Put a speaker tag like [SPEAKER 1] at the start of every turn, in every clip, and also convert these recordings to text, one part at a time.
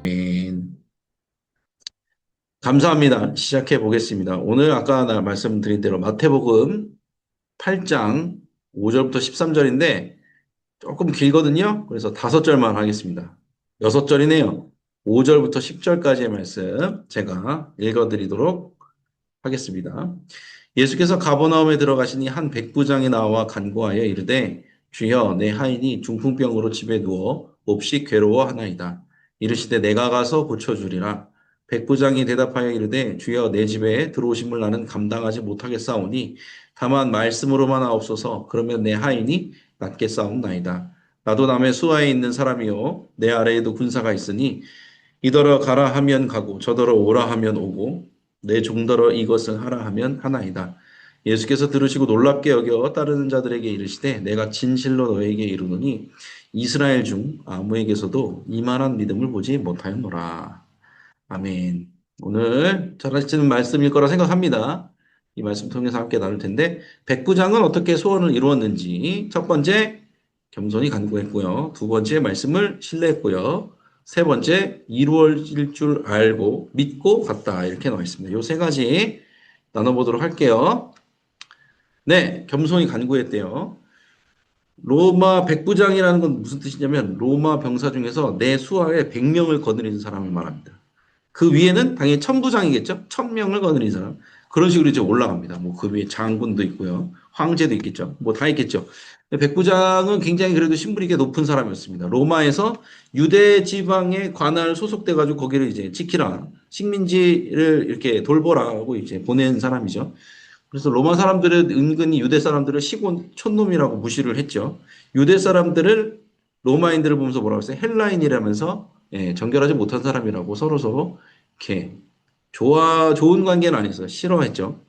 [SPEAKER 1] 아멘. 감사합니다. 시작해 보겠습니다. 오늘 아까 말씀드린 대로 마태복음 8장 5절부터 13절인데 조금 길거든요. 그래서 5절만 하겠습니다. 6절이네요. 5절부터 10절까지의 말씀 제가 읽어드리도록 하겠습니다. 예수께서 가버나움에 들어가시니 한 백부장이 나와 간구하여 이르되 주여 내 하인이 중풍병으로 집에 누워 몹시 괴로워하나이다. 이르시되 내가 가서 고쳐주리라. 백부장이 대답하여 이르되 주여 내 집에 들어오심을 나는 감당하지 못하겠사오니 다만 말씀으로만 하옵소서. 그러면 내 하인이 낫겠사옵나이다. 나도 남의 수하에 있는 사람이요 내 아래에도 군사가 있으니 이더러 가라 하면 가고 저더러 오라 하면 오고 내 종더러 이것을 하라 하면 하나이다. 예수께서 들으시고 놀랍게 여겨 따르는 자들에게 이르시되 내가 진실로 너에게 이르노니 이스라엘 중 아무에게서도 이만한 믿음을 보지 못하였노라. 아멘. 오늘 전하시는 말씀일 거라 생각합니다. 이 말씀 통해서 함께 나눌 텐데 백부장은 어떻게 소원을 이루었는지 첫 번째 겸손히 간구했고요. 두 번째 말씀을 신뢰했고요. 세 번째 이루어질 줄 알고 믿고 갔다 이렇게 나와 있습니다. 이 세 가지 나눠보도록 할게요. 네, 겸손히 간구했대요. 로마 백부장이라는 건 무슨 뜻이냐면 로마 병사 중에서 내 수하에 100명을 거느리는 사람을 말합니다. 그 위에는 당연히 천부장이겠죠. 1000명을 거느린 사람. 그런 식으로 이제 올라갑니다. 뭐 그 위에 장군도 있고요. 황제도 있겠죠. 뭐 다 있겠죠. 백부장은 굉장히 그래도 신분이 꽤 높은 사람이었습니다. 로마에서 유대 지방에 관할 소속돼 가지고 거기를 이제 지키라. 식민지를 이렇게 돌보라고 이제 보낸 사람이죠. 그래서 로마 사람들은 은근히 유대 사람들을 시골 촌놈이라고 무시를 했죠. 유대 사람들을 로마인들을 보면서 뭐라고 했어요? 헬라인이라면서 정결하지 못한 사람이라고 서로서로 이렇게 좋은 관계는 아니었어요. 싫어했죠.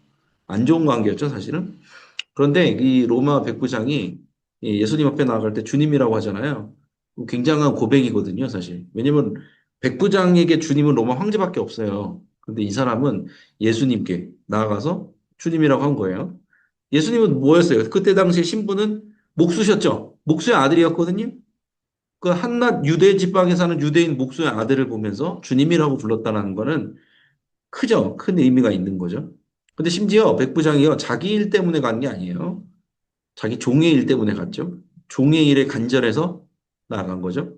[SPEAKER 1] 안 좋은 관계였죠, 사실은. 그런데 이 로마 백부장이 예수님 앞에 나아갈 때 주님이라고 하잖아요. 굉장한 고백이거든요, 사실. 왜냐면 백부장에게 주님은 로마 황제밖에 없어요. 근데 이 사람은 예수님께 나아가서 주님이라고 한 거예요. 예수님은 뭐였어요? 그때 당시에 신분은 목수셨죠? 목수의 아들이었거든요. 그 한낱 유대 지방에 사는 유대인 목수의 아들을 보면서 주님이라고 불렀다는 거는 크죠. 큰 의미가 있는 거죠. 근데 심지어 백부장이요. 자기 일 때문에 간 게 아니에요. 자기 종의 일 때문에 갔죠. 종의 일에 간절해서 나아간 거죠.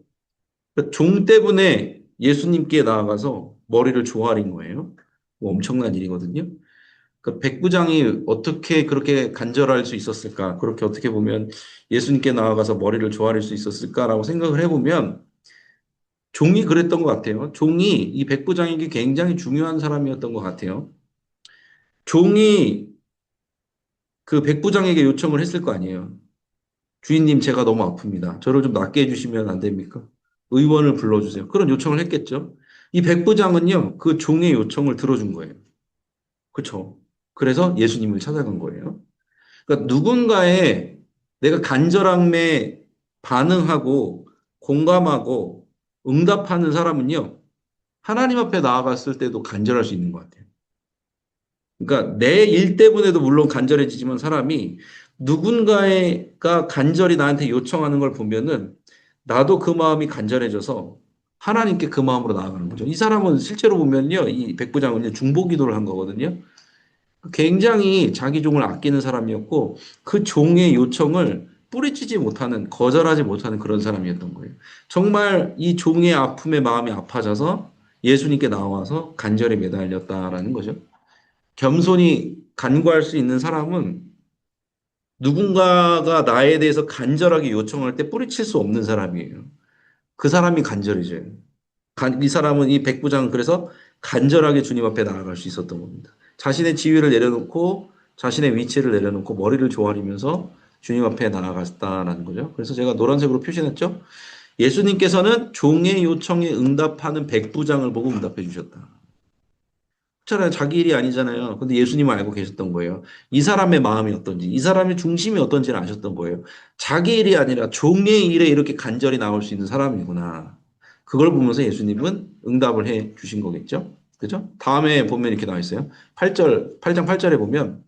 [SPEAKER 1] 그러니까 종 때문에 예수님께 나아가서 머리를 조아린 거예요. 뭐 엄청난 일이거든요. 그 백부장이 어떻게 그렇게 간절할 수 있었을까? 그렇게 어떻게 보면 예수님께 나아가서 머리를 조아릴 수 있었을까라고 생각을 해보면 종이 그랬던 것 같아요. 종이 이 백부장에게 굉장히 중요한 사람이었던 것 같아요. 종이 그 백부장에게 요청을 했을 거 아니에요. 주인님, 제가 너무 아픕니다. 저를 좀 낫게 해주시면 안 됩니까? 의원을 불러주세요. 그런 요청을 했겠죠. 이 백부장은요, 그 종의 요청을 들어준 거예요. 그렇죠. 그래서 예수님을 찾아간 거예요. 그러니까 누군가의 내가 간절함에 반응하고 공감하고 응답하는 사람은요, 하나님 앞에 나아갔을 때도 간절할 수 있는 것 같아요. 그러니까 내 일 때문에도 물론 간절해지지만 사람이 누군가가 간절히 나한테 요청하는 걸 보면은 나도 그 마음이 간절해져서 하나님께 그 마음으로 나아가는 거죠. 이 사람은 실제로 보면요, 이 백부장은요, 중보기도를 한 거거든요. 굉장히 자기 종을 아끼는 사람이었고 그 종의 요청을 뿌리치지 못하는, 거절하지 못하는 그런 사람이었던 거예요. 정말 이 종의 아픔에 마음이 아파져서 예수님께 나와서 간절히 매달렸다라는 거죠. 겸손히 간구할 수 있는 사람은 누군가가 나에 대해서 간절하게 요청할 때 뿌리칠 수 없는 사람이에요. 그 사람이 간절해져요. 이 사람은 이 백부장은 그래서 간절하게 주님 앞에 나아갈 수 있었던 겁니다. 자신의 지위를 내려놓고 자신의 위치를 내려놓고 머리를 조아리면서 주님 앞에 나아갔다라는 거죠. 그래서 제가 노란색으로 표시했죠. 예수님께서는 종의 요청에 응답하는 백부장을 보고 응답해 주셨다. 그렇잖아요. 자기 일이 아니잖아요. 근데 예수님은 알고 계셨던 거예요. 이 사람의 마음이 어떤지, 이 사람의 중심이 어떤지를 아셨던 거예요. 자기 일이 아니라 종의 일에 이렇게 간절히 나올 수 있는 사람이구나. 그걸 보면서 예수님은 응답을 해 주신 거겠죠. 그죠? 다음에 보면 이렇게 나와 있어요. 8장 8절에 보면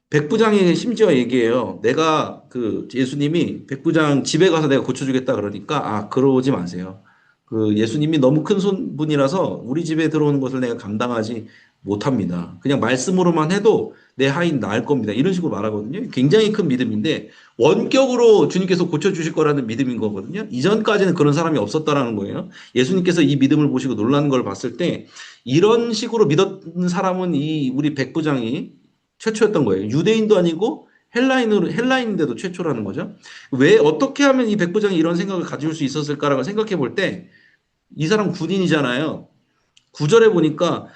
[SPEAKER 1] 백부장이 심지어 얘기해요. 내가 그 예수님이 백부장 집에 가서 내가 고쳐주겠다 그러니까 그러지 마세요. 그 예수님이 너무 큰 분이라서 우리 집에 들어오는 것을 내가 감당하지 못합니다. 그냥 말씀으로만 해도 내 하인 나을 겁니다. 이런 식으로 말하거든요. 굉장히 큰 믿음인데 원격으로 주님께서 고쳐주실 거라는 믿음인 거거든요. 이전까지는 그런 사람이 없었다라는 거예요. 예수님께서 이 믿음을 보시고 놀라는 걸 봤을 때 이런 식으로 믿었던 사람은 이 우리 백부장이 최초였던 거예요. 유대인도 아니고 헬라인인데도 최초라는 거죠. 왜 어떻게 하면 이 백부장이 이런 생각을 가질 수 있었을까라고 생각해 볼 때 이 사람 군인이잖아요. 구절에 보니까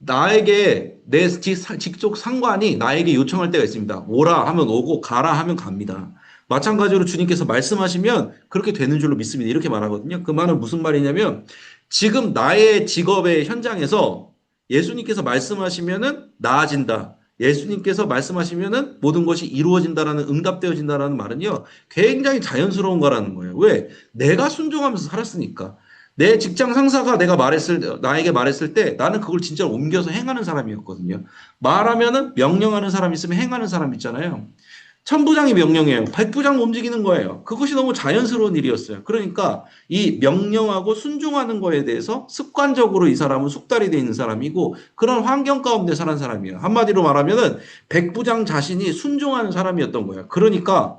[SPEAKER 1] 나에게 내 직속 상관이 나에게 요청할 때가 있습니다. 오라 하면 오고 가라 하면 갑니다. 마찬가지로 주님께서 말씀하시면 그렇게 되는 줄로 믿습니다. 이렇게 말하거든요. 그 말은 무슨 말이냐면 지금 나의 직업의 현장에서 예수님께서 말씀하시면은 나아진다. 예수님께서 말씀하시면은 모든 것이 이루어진다라는 응답되어진다라는 말은요. 굉장히 자연스러운 거라는 거예요. 왜? 내가 순종하면서 살았으니까. 내 직장 상사가 나에게 말했을 때 나는 그걸 진짜 옮겨서 행하는 사람이었거든요. 말하면은 명령하는 사람 있으면 행하는 사람 있잖아요. 천부장이 명령해요. 백부장 움직이는 거예요. 그것이 너무 자연스러운 일이었어요. 그러니까 이 명령하고 순종하는 거에 대해서 습관적으로 이 사람은 숙달이 돼 있는 사람이고 그런 환경 가운데 사는 사람이에요. 한마디로 말하면은 백부장 자신이 순종하는 사람이었던 거예요. 그러니까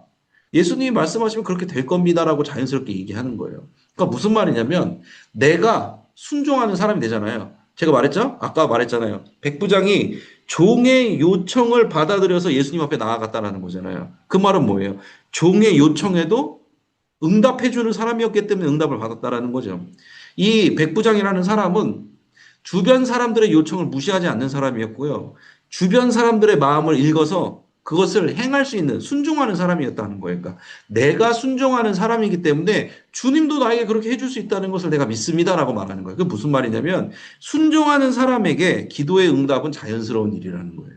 [SPEAKER 1] 예수님이 말씀하시면 그렇게 될 겁니다라고 자연스럽게 얘기하는 거예요. 그러니까 무슨 말이냐면 내가 순종하는 사람이 되잖아요. 제가 말했죠? 아까 말했잖아요. 백부장이 종의 요청을 받아들여서 예수님 앞에 나아갔다라는 거잖아요. 그 말은 뭐예요? 종의 요청에도 응답해주는 사람이었기 때문에 응답을 받았다라는 거죠. 이 백부장이라는 사람은 주변 사람들의 요청을 무시하지 않는 사람이었고요. 주변 사람들의 마음을 읽어서 그것을 행할 수 있는 순종하는 사람이었다는 거예요. 그러니까 내가 순종하는 사람이기 때문에 주님도 나에게 그렇게 해줄 수 있다는 것을 내가 믿습니다라고 말하는 거예요. 그게 무슨 말이냐면 순종하는 사람에게 기도의 응답은 자연스러운 일이라는 거예요.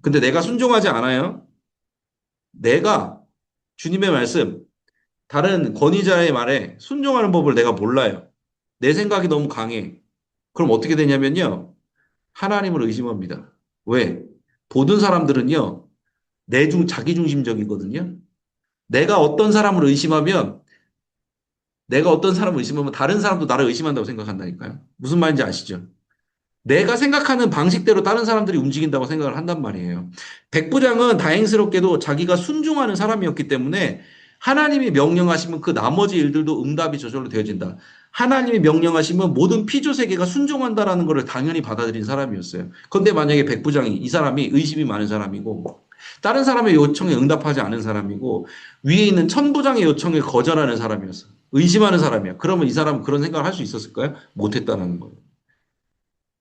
[SPEAKER 1] 근데 내가 순종하지 않아요. 내가 주님의 말씀, 다른 권위자의 말에 순종하는 법을 내가 몰라요. 내 생각이 너무 강해. 그럼 어떻게 되냐면요. 하나님을 의심합니다. 왜? 보는 사람들은요, 자기 중심적이거든요. 내가 어떤 사람을 의심하면, 내가 어떤 사람을 의심하면 다른 사람도 나를 의심한다고 생각한다니까요. 무슨 말인지 아시죠? 내가 생각하는 방식대로 다른 사람들이 움직인다고 생각을 한단 말이에요. 백부장은 다행스럽게도 자기가 순종하는 사람이었기 때문에 하나님이 명령하시면 그 나머지 일들도 응답이 저절로 되어진다. 하나님이 명령하시면 모든 피조 세계가 순종한다라는 것을 당연히 받아들인 사람이었어요. 그런데 만약에 백부장이 이 사람이 의심이 많은 사람이고 다른 사람의 요청에 응답하지 않은 사람이고 위에 있는 천부장의 요청에 거절하는 사람이었어. 의심하는 사람이야. 그러면 이 사람은 그런 생각을 할 수 있었을까요? 못했다는 거예요.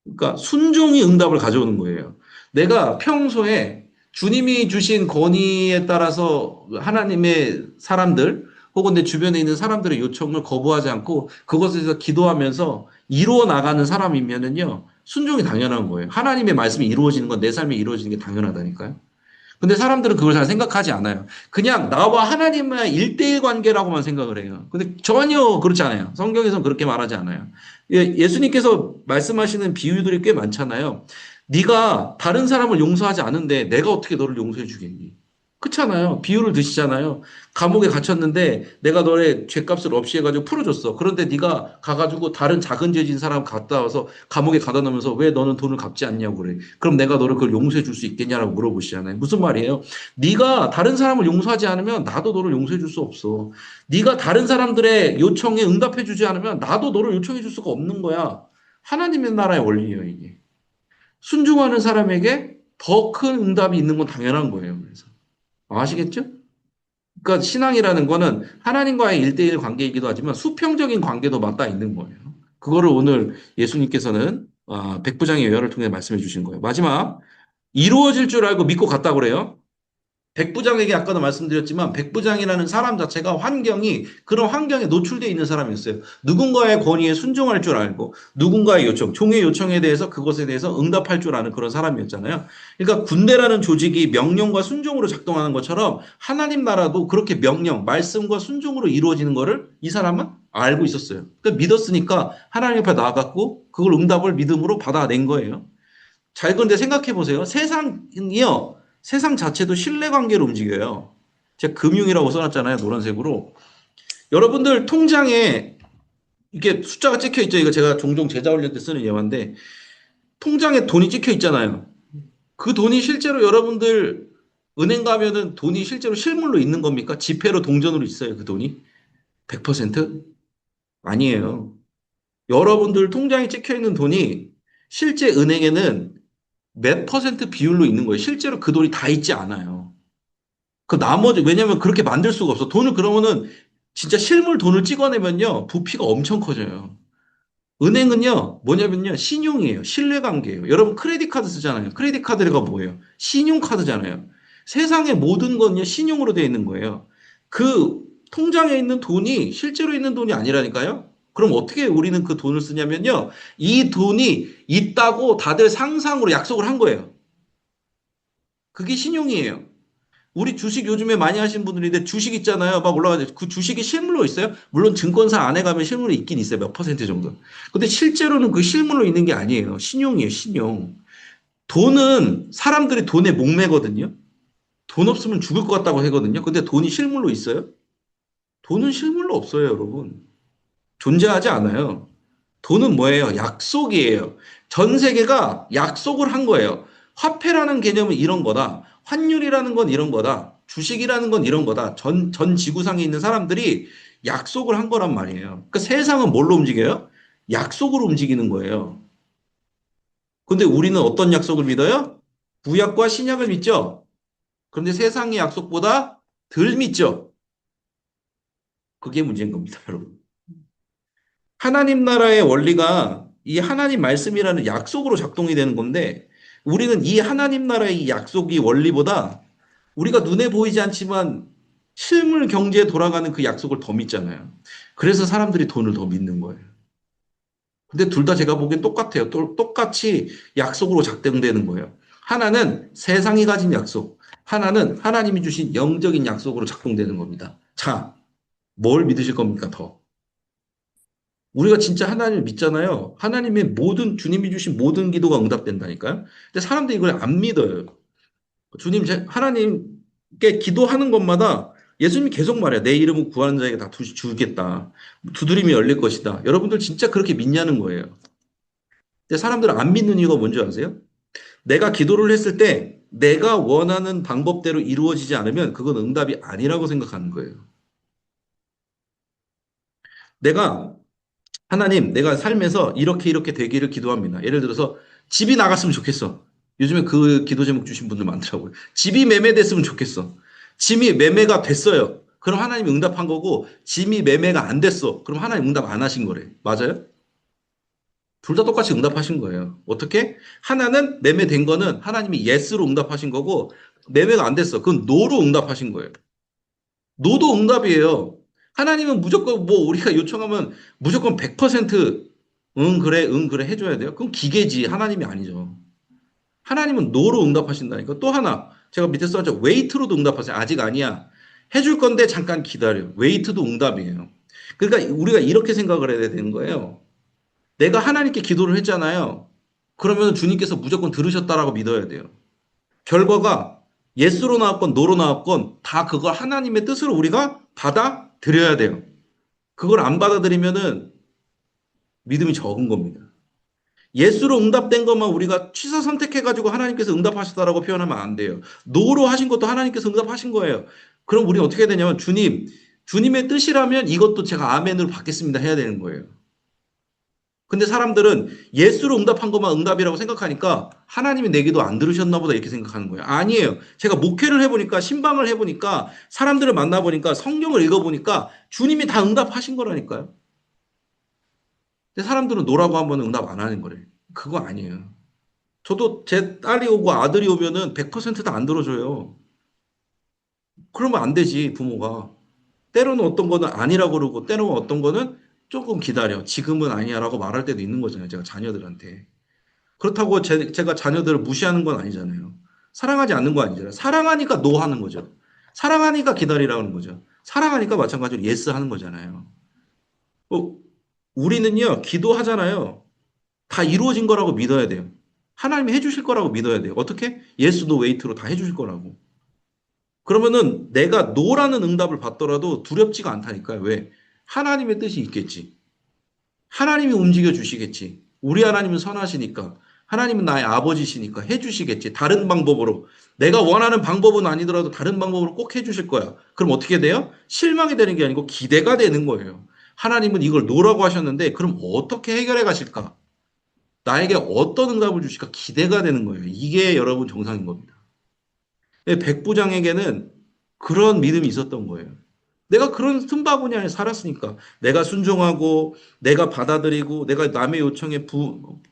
[SPEAKER 1] 그러니까 순종이 응답을 가져오는 거예요. 내가 평소에 주님이 주신 권위에 따라서 하나님의 사람들 혹은 내 주변에 있는 사람들의 요청을 거부하지 않고 그것에 대해서 기도하면서 이루어 나가는 사람이면은요, 순종이 당연한 거예요. 하나님의 말씀이 이루어지는 건 내 삶에 이루어지는 게 당연하다니까요. 근데 사람들은 그걸 잘 생각하지 않아요. 그냥 나와 하나님의 일대일 관계라고만 생각을 해요. 근데 전혀 그렇지 않아요. 성경에서는 그렇게 말하지 않아요. 예수님께서 말씀하시는 비유들이 꽤 많잖아요. 네가 다른 사람을 용서하지 않은데 내가 어떻게 너를 용서해 주겠니? 그렇잖아요. 비유를 드시잖아요. 감옥에 갇혔는데 내가 너의 죄값을 없이 해가지고 풀어줬어. 그런데 네가 가가지고 다른 작은 죄 진 사람 갔다 와서 감옥에 가다 놓으면서 왜 너는 돈을 갚지 않냐고 그래. 그럼 내가 너를 그걸 용서해 줄 수 있겠냐라고 물어보시잖아요. 무슨 말이에요? 네가 다른 사람을 용서하지 않으면 나도 너를 용서해 줄 수 없어. 네가 다른 사람들의 요청에 응답해 주지 않으면 나도 너를 요청해 줄 수가 없는 거야. 하나님의 나라의 원리예요, 이게. 순종하는 사람에게 더 큰 응답이 있는 건 당연한 거예요. 그래서. 아시겠죠? 그러니까 신앙이라는 거는 하나님과의 일대일 관계이기도 하지만 수평적인 관계도 맞닿아 있는 거예요. 그거를 오늘 예수님께서는 백부장의 예언을 통해 말씀해 주신 거예요. 마지막 이루어질 줄 알고 믿고 갔다 그래요. 백부장에게 아까도 말씀드렸지만 백부장이라는 사람 자체가 그런 환경에 노출되어 있는 사람이었어요. 누군가의 권위에 순종할 줄 알고 누군가의 요청, 종의 요청에 대해서 그것에 대해서 응답할 줄 아는 그런 사람이었잖아요. 그러니까 군대라는 조직이 명령과 순종으로 작동하는 것처럼 하나님 나라도 그렇게 말씀과 순종으로 이루어지는 것을 이 사람은 알고 있었어요. 그러니까 믿었으니까 하나님 앞에 나아갔고 그걸 응답을 믿음으로 받아낸 거예요. 자, 그런데 생각해 보세요. 세상 자체도 신뢰관계로 움직여요. 제가 금융이라고 써놨잖아요. 노란색으로. 여러분들 통장에 이게 숫자가 찍혀 있죠. 이거 제가 종종 제자 훈련 때 쓰는 예화인데 통장에 돈이 찍혀 있잖아요. 그 돈이 실제로 여러분들 은행 가면은 돈이 실제로 실물로 있는 겁니까? 지폐로 동전으로 있어요, 그 돈이? 100%? 아니에요. 여러분들 통장에 찍혀 있는 돈이 실제 은행에는 몇 퍼센트 비율로 있는 거예요. 실제로 그 돈이 다 있지 않아요. 그 나머지, 왜냐면 그렇게 만들 수가 없어. 돈을 그러면은 진짜 실물 돈을 찍어내면요, 부피가 엄청 커져요. 은행은요, 뭐냐면요, 신용이에요. 신뢰관계예요. 여러분 크레딧 카드 쓰잖아요. 크레딧 카드가 뭐예요? 신용카드잖아요. 세상의 모든 건요, 신용으로 되어 있는 거예요. 그 통장에 있는 돈이 실제로 있는 돈이 아니라니까요? 그럼 어떻게 우리는 그 돈을 쓰냐면요, 이 돈이 있다고 다들 상상으로 약속을 한 거예요. 그게 신용이에요. 우리 주식 요즘에 많이 하시는 분들인데 주식 있잖아요. 막 올라가죠. 그 주식이 실물로 있어요? 물론 증권사 안에 가면 실물로 있긴 있어요. 몇 퍼센트 정도. 근데 실제로는 그 실물로 있는 게 아니에요. 신용이에요, 신용. 돈은 사람들이 돈에 목매거든요. 돈 없으면 죽을 것 같다고 하거든요. 근데 돈이 실물로 있어요? 돈은 실물로 없어요, 여러분. 존재하지 않아요. 돈은 뭐예요? 약속이에요. 전 세계가 약속을 한 거예요. 화폐라는 개념은 이런 거다. 환율이라는 건 이런 거다. 주식이라는 건 이런 거다. 전 지구상에 있는 사람들이 약속을 한 거란 말이에요. 그러니까 세상은 뭘로 움직여요? 약속으로 움직이는 거예요. 근데 우리는 어떤 약속을 믿어요? 구약과 신약을 믿죠? 그런데 세상의 약속보다 덜 믿죠? 그게 문제인 겁니다, 여러분. 하나님 나라의 원리가 이 하나님 말씀이라는 약속으로 작동이 되는 건데 우리는 이 하나님 나라의 이 약속이 원리보다 우리가 눈에 보이지 않지만 실물 경제에 돌아가는 그 약속을 더 믿잖아요. 그래서 사람들이 돈을 더 믿는 거예요. 근데 둘 다 제가 보기엔 똑같아요. 똑같이 약속으로 작동되는 거예요. 하나는 세상이 가진 약속, 하나는 하나님이 주신 영적인 약속으로 작동되는 겁니다. 자, 뭘 믿으실 겁니까, 더? 우리가 진짜 하나님을 믿잖아요. 하나님의 모든, 주님이 주신 모든 기도가 응답된다니까요. 근데 사람들이 이걸 안 믿어요. 주님, 하나님께 기도하는 것마다 예수님이 계속 말해요. 내 이름을 구하는 자에게 다 주겠다. 두드림이 열릴 것이다. 여러분들 진짜 그렇게 믿냐는 거예요. 근데 사람들은 안 믿는 이유가 뭔지 아세요? 내가 기도를 했을 때 내가 원하는 방법대로 이루어지지 않으면 그건 응답이 아니라고 생각하는 거예요. 내가 하나님, 내가 삶에서 이렇게 이렇게 되기를 기도합니다. 예를 들어서 집이 나갔으면 좋겠어. 요즘에 그 기도 제목 주신 분들 많더라고요. 집이 매매됐으면 좋겠어. 집이 매매가 됐어요. 그럼 하나님 응답한 거고, 집이 매매가 안 됐어. 그럼 하나님 응답 안 하신 거래. 맞아요? 둘 다 똑같이 응답하신 거예요. 어떻게? 하나는 매매된 거는 하나님이 예스로 응답하신 거고, 매매가 안 됐어. 그건 노로 응답하신 거예요. 노도 응답이에요. 하나님은 무조건 뭐 우리가 요청하면 무조건 100% 응, 그래, 응, 그래 해줘야 돼요. 그건 기계지. 하나님이 아니죠. 하나님은 노로 응답하신다니까. 또 하나. 제가 밑에 써놨죠. 웨이트로도 응답하세요. 아직 아니야. 해줄 건데 잠깐 기다려. 웨이트도 응답이에요. 그러니까 우리가 이렇게 생각을 해야 되는 거예요. 내가 하나님께 기도를 했잖아요. 그러면 주님께서 무조건 들으셨다라고 믿어야 돼요. 결과가 예스로 나왔건 노로 나왔건 다 그걸 하나님의 뜻으로 우리가 받아들여야 돼요. 그걸 안 받아들이면은 믿음이 적은 겁니다. 예스로 응답된 것만 우리가 취사 선택해가지고 하나님께서 응답하셨다라고 표현하면 안 돼요. 노로 하신 것도 하나님께서 응답하신 거예요. 그럼 우리 어떻게 해야 되냐면 주님의 뜻이라면 이것도 제가 아멘으로 받겠습니다 해야 되는 거예요. 근데 사람들은 예수로 응답한 것만 응답이라고 생각하니까 하나님이 내 기도 안 들으셨나 보다 이렇게 생각하는 거예요. 아니에요. 제가 목회를 해보니까 신방을 해보니까 사람들을 만나보니까 성경을 읽어보니까 주님이 다 응답하신 거라니까요. 근데 사람들은 노라고 하면 응답 안 하는 거래요. 그거 아니에요. 저도 제 딸이 오고 아들이 오면은 100%다 안 들어줘요. 그러면 안 되지, 부모가. 때로는 어떤 거는 아니라고 그러고 때로는 어떤 거는 조금 기다려. 지금은 아니야라고 말할 때도 있는 거잖아요. 제가 자녀들한테. 그렇다고 제가 자녀들을 무시하는 건 아니잖아요. 사랑하지 않는 거 아니잖아요. 사랑하니까 노 하는 거죠. 사랑하니까 기다리라는 거죠. 사랑하니까 마찬가지로 예스 하는 거잖아요. 어, 우리는요, 기도하잖아요. 다 이루어진 거라고 믿어야 돼요. 하나님이 해주실 거라고 믿어야 돼요. 어떻게? 예스, 노, 웨이트로 다 해주실 거라고. 그러면은 내가 노라는 응답을 받더라도 두렵지가 않다니까요. 왜? 하나님의 뜻이 있겠지. 하나님이 움직여 주시겠지. 우리 하나님은 선하시니까. 하나님은 나의 아버지시니까 해주시겠지. 다른 방법으로. 내가 원하는 방법은 아니더라도 다른 방법으로 꼭 해주실 거야. 그럼 어떻게 돼요? 실망이 되는 게 아니고 기대가 되는 거예요. 하나님은 이걸 놓으라고 하셨는데 그럼 어떻게 해결해 가실까? 나에게 어떤 응답을 주실까? 기대가 되는 거예요. 이게 여러분 정상인 겁니다. 백부장에게는 그런 믿음이 있었던 거예요. 내가 그런 틈바구니 안에 살았으니까. 내가 순종하고, 내가 받아들이고, 내가 남의 요청에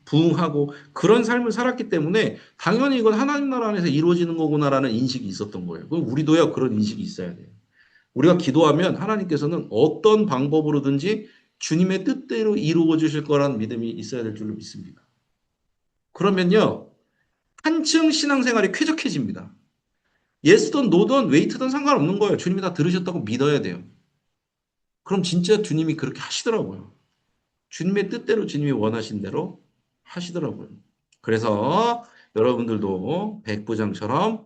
[SPEAKER 1] 부응하고, 그런 삶을 살았기 때문에, 당연히 이건 하나님 나라 안에서 이루어지는 거구나라는 인식이 있었던 거예요. 그럼 우리도요, 그런 인식이 있어야 돼요. 우리가 기도하면 하나님께서는 어떤 방법으로든지 주님의 뜻대로 이루어 주실 거라는 믿음이 있어야 될 줄로 믿습니다. 그러면요, 한층 신앙생활이 쾌적해집니다. 예스든 노든 웨이트든 상관없는 거예요. 주님이 다 들으셨다고 믿어야 돼요. 그럼 진짜 주님이 그렇게 하시더라고요. 주님의 뜻대로 주님이 원하신 대로 하시더라고요. 그래서 여러분들도 백부장처럼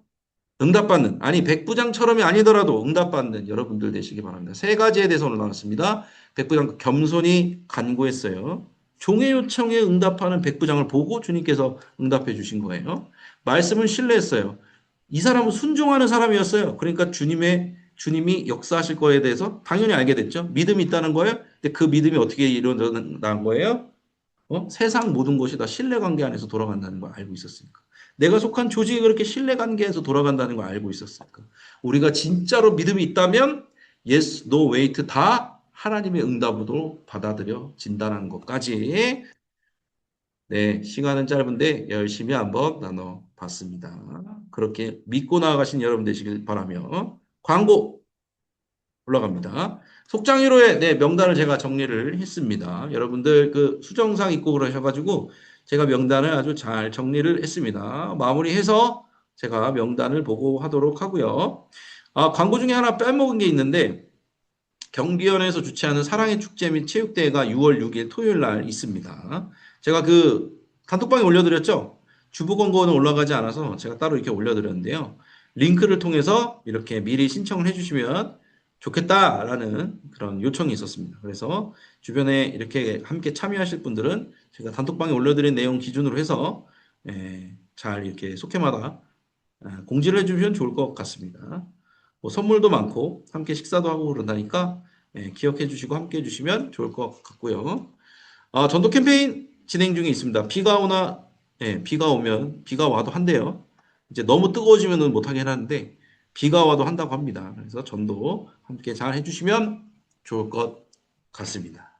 [SPEAKER 1] 응답받는, 아니 백부장처럼이 아니더라도 응답받는 여러분들 되시기 바랍니다. 세 가지에 대해서 오늘 나눴습니다. 백부장 겸손히 간구했어요. 종의 요청에 응답하는 백부장을 보고 주님께서 응답해 주신 거예요. 말씀을 신뢰했어요. 이 사람은 순종하는 사람이었어요. 그러니까 주님이 역사하실 거에 대해서 당연히 알게 됐죠. 믿음이 있다는 거예요. 근데 그 믿음이 어떻게 이루어진 거예요? 세상 모든 것이 다 신뢰관계 안에서 돌아간다는 걸 알고 있었으니까. 내가 속한 조직이 그렇게 신뢰관계에서 돌아간다는 걸 알고 있었으니까. 우리가 진짜로 믿음이 있다면 yes, no, wait 다 하나님의 응답으로 받아들여진다는 것까지 네, 시간은 짧은데 열심히 한번 나눠봤습니다. 그렇게 믿고 나아가신 여러분 되시길 바라며 광고 올라갑니다. 속장위로의 네, 명단을 제가 정리를 했습니다. 여러분들 그 수정상 있고 그러셔가지고 제가 명단을 아주 잘 정리를 했습니다. 마무리해서 제가 명단을 보고하도록 하고요. 광고 중에 하나 빼먹은 게 있는데 경비원에서 주최하는 사랑의 축제 및 체육대회가 6월 6일 토요일 날 있습니다. 제가 그 단톡방에 올려드렸죠? 주부 광고는 올라가지 않아서 제가 따로 이렇게 올려드렸는데요. 링크를 통해서 이렇게 미리 신청을 해주시면 좋겠다라는 그런 요청이 있었습니다. 그래서 주변에 이렇게 함께 참여하실 분들은 제가 단톡방에 올려드린 내용 기준으로 해서 잘 이렇게 속해마다 공지를 해주시면 좋을 것 같습니다. 뭐 선물도 많고 함께 식사도 하고 그런다니까 기억해 주시고 함께 해주시면 좋을 것 같고요. 전도 캠페인 진행 중에 있습니다. 비가 오면 비가 와도 한대요. 이제 너무 뜨거워지면은 못하게 해놨는데 비가 와도 한다고 합니다. 그래서 전도 함께 잘 해주시면 좋을 것 같습니다.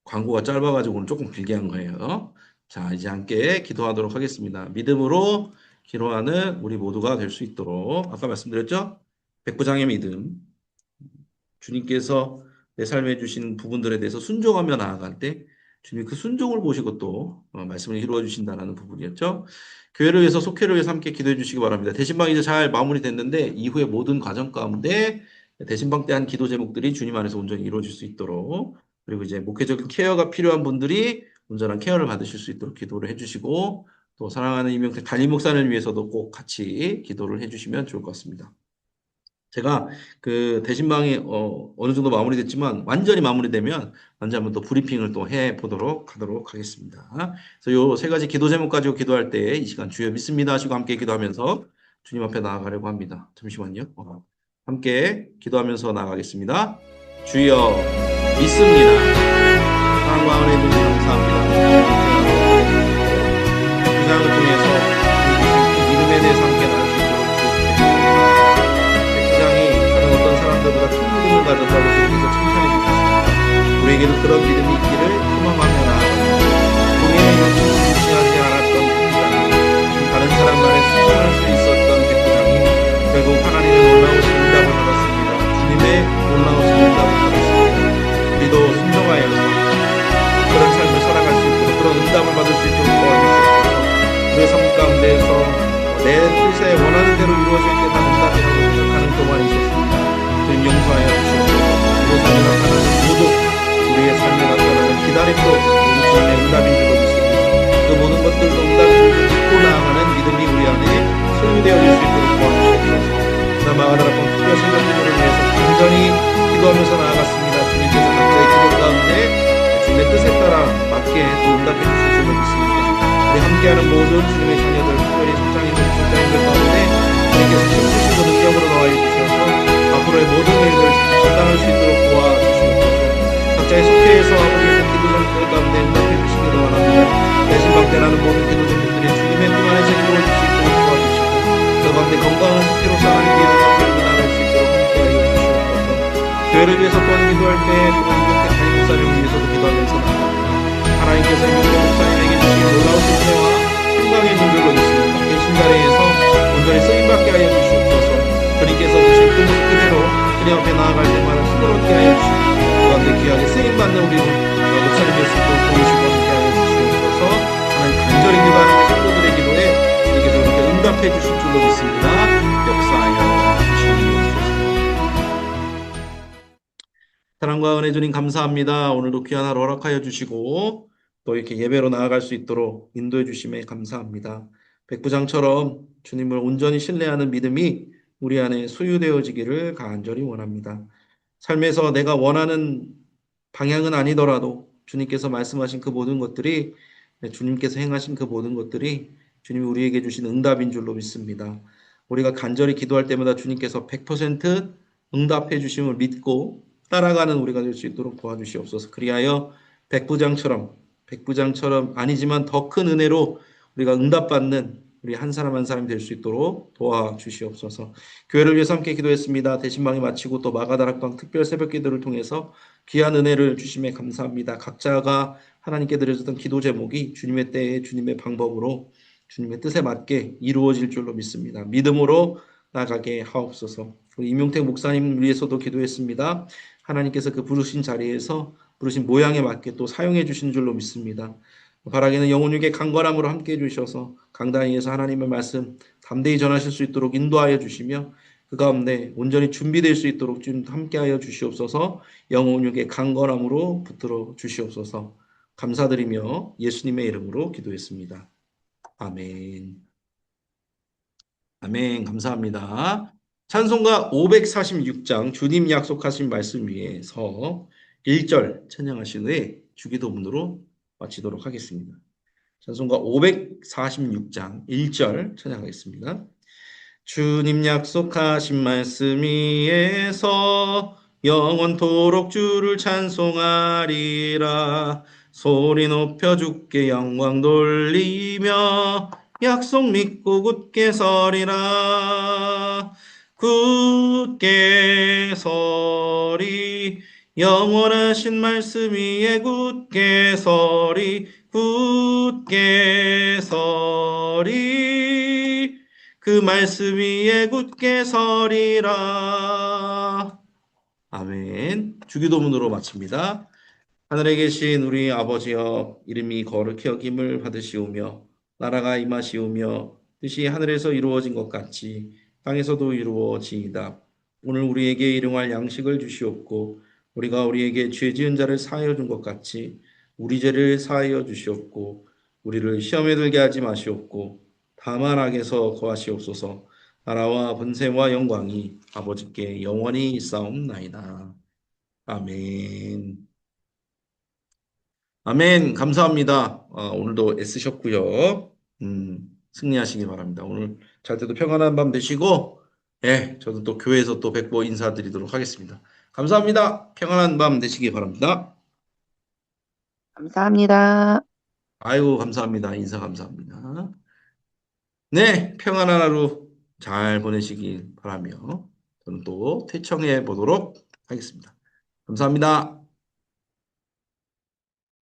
[SPEAKER 1] 광고가 짧아가지고 오늘 조금 길게 한 거예요. 자, 이제 함께 기도하도록 하겠습니다. 믿음으로 기도하는 우리 모두가 될 수 있도록 아까 말씀드렸죠? 백부장의 믿음, 주님께서 내 삶에 주신 부분들에 대해서 순종하며 나아갈 때 주님 그 순종을 보시고 또 말씀을 이루어 주신다는 부분이었죠. 교회를 위해서 속회를 위해서 함께 기도해 주시기 바랍니다. 대신방 이제 잘 마무리됐는데 이후의 모든 과정 가운데 대신방 때 한 기도 제목들이 주님 안에서 온전히 이루어질 수 있도록 그리고 이제 목회적인 케어가 필요한 분들이 온전한 케어를 받으실 수 있도록 기도를 해주시고 또 사랑하는 임용태 담임 목사를 위해서도 꼭 같이 기도를 해주시면 좋을 것 같습니다. 제가 그 대신방이 어느 정도 마무리됐지만 완전히 마무리되면 언제 한번 또 브리핑을 또 해보도록 하도록 하겠습니다. 그래서 요 세 가지 기도 제목 가지고 기도할 때 이 시간 주여 믿습니다 하시고 함께 기도하면서 주님 앞에 나아가려고 합니다. 잠시만요. 함께 기도하면서 나아가겠습니다. 주여 믿습니다. 사랑과 은혜 주님 감사합니다. 부장을 통해서 믿음에 대해서 함께 나눌 수 있도록 보다 큰 믿음을 가졌다고 주님께서 칭찬해 주셨습니다. 우리에게도 그런 믿음이 있기를 소망하며 나아갑니다. 본인의 것을 무시하지 않았던 백부장이 다른 사람 말에 순종할 수 있었던 백부장이 결국 하나님의 놀라우신 응답을 받았습니다. 주님의 놀라우신 응답을 받았습니다. 우리도 순종하여서 그런 삶을 살아갈 수 있도록 그런 응답을 받을 수 있도록 도와주시옵소서. 우리의 삶 가운데에서 내 뜻에 원하는 대로 이루어질 때만 응답이라고 생각하는 동안이 있었습니다. 주님 용서하여 주시옵소서. 우리 삶에 나타나는 모든 우리의 삶에 나타나는 기다림도 우리 주님의 응답인 줄로 믿습니다. 그 모든 것들도 응답인 줄로 믿고 나아가는 믿음이 우리 안에 소유되어질 수 있도록 도와주시옵소서. 나 마가다락방 특별 생명들을 위해서 간절히 기도하면서 나아갔습니다. 주님께서 각자의 기도 가운데 주님의 뜻에 따라 맞게 또 응답해 주실 줄로 믿습니다. 우리 함께하는 모든 주님의 자녀들, 특별히 직장인들, 직장인들 가운데 주님께서 힘주시고 능력으로 더하여 주셔서 앞으로의 모든 일을 감당할 수 있도록 도와주시옵소서. 각자의 속회에서 아버지의 기도 제목들 가운데 응답해 주시기를 원합니다. 대신 받게라는 모든 기도 제목들이 주님의 품 안에서 이루어질 수 있도록 도와주시고 그 가운데 건강한 속회로서 하나님께 영광을 나눌 수 있도록 함께하여 주시옵소서. 교회를 위해서 또한 기도할 때 또 이명태 담임 목사님을 위해서도 기도하면서 나갑니다. 하나님께서 이명태 목사님에게 주신 놀라우신 은혜와 평강의 눈들로 있습니다. 계신 자리에서 온전히 쓰임받게 하여 주시옵소서. 주님께서 주신 그 모습 그대로 주님 앞에 나아갈 때마다 힘을 얻게 하여 주시고 그 가운데 귀하게 쓰임받는 우리 목사님의 수도 도우시고 함께 하여 주시옵소서. 하나님 간절히 기도하는 성도들의 기도에 주님께서 이렇게 응답해 주실 줄로 믿습니다. 역사하여 주시옵소서. 사랑과 은혜 주님 감사합니다. 오늘도 귀한 하루 허락하여 주시고 또 이렇게 예배로 나아갈 수 있도록 인도해 주심에 감사합니다. 백부장처럼 주님을 온전히 신뢰하는 믿음이 우리 안에 소유되어지기를 간절히 원합니다. 삶에서 내가 원하는 방향은 아니더라도 주님께서 말씀하신 그 모든 것들이 주님께서 행하신 그 모든 것들이 주님이 우리에게 주신 응답인 줄로 믿습니다. 우리가 간절히 기도할 때마다 주님께서 100% 응답해 주심을 믿고 따라가는 우리가 될 수 있도록 도와주시옵소서. 그리하여 백부장처럼 아니지만 더 큰 은혜로 우리가 응답받는 우리 한 사람 한 사람이 될 수 있도록 도와주시옵소서. 교회를 위해서 함께 기도했습니다. 대신방이 마치고 또 마가다락방 특별 새벽 기도를 통해서 귀한 은혜를 주심에 감사합니다. 각자가 하나님께 드려졌던 기도 제목이 주님의 때에 주님의 방법으로 주님의 뜻에 맞게 이루어질 줄로 믿습니다. 믿음으로 나가게 하옵소서. 우리 임용택 목사님 위해서도 기도했습니다. 하나님께서 그 부르신 자리에서 부르신 모양에 맞게 또 사용해 주신 줄로 믿습니다. 바라기는 영혼육의 강건함으로 함께해 주셔서 강단위에서 하나님의 말씀 담대히 전하실 수 있도록 인도하여 주시며 그 가운데 온전히 준비될 수 있도록 좀 함께하여 주시옵소서. 영혼육의 강건함으로 붙들어 주시옵소서. 감사드리며 예수님의 이름으로 기도했습니다. 아멘. 아멘. 감사합니다. 찬송가 546장 주님 약속하신 말씀 위에서 1절 찬양하신 후에 주기도문으로 마치도록 하겠습니다. 찬송가 546장 1절 찬양하겠습니다. 주님 약속하신 말씀 위에서 영원토록 주를 찬송하리라. 소리 높여 주께 영광 돌리며 약속 믿고 굳게 서리라. 굳게 서리 영원하신 말씀 위에 굳게 서리. 굳게 서리 그 말씀 위에 굳게 서리라. 아멘. 주기도문으로 마칩니다. 하늘에 계신 우리 아버지여, 이름이 거룩히 여김을 받으시오며 나라가 임하시오며 뜻이 하늘에서 이루어진 것 같이 땅에서도 이루어지이다. 오늘 우리에게 일용할 양식을 주시옵고 우리가 우리에게 죄 지은 자를 사하여 준 것 같이 우리 죄를 사하여 주시옵고 우리를 시험에 들게 하지 마시옵고 다만 악에서 거하시옵소서. 나라와 번세와 영광이 아버지께 영원히 있사옵나이다. 아멘. 아멘. 감사합니다. 오늘도 애쓰셨고요. 승리하시기 바랍니다. 오늘 잘 때도 평안한 밤 되시고, 예, 저도 또 교회에서 또 뵙고 인사드리도록 하겠습니다. 감사합니다. 평안한 밤 되시기 바랍니다.
[SPEAKER 2] 감사합니다.
[SPEAKER 1] 아이고, 감사합니다. 인사 감사합니다. 네, 평안한 하루 잘 보내시길 바라며 저는 또 퇴청해 보도록 하겠습니다. 감사합니다.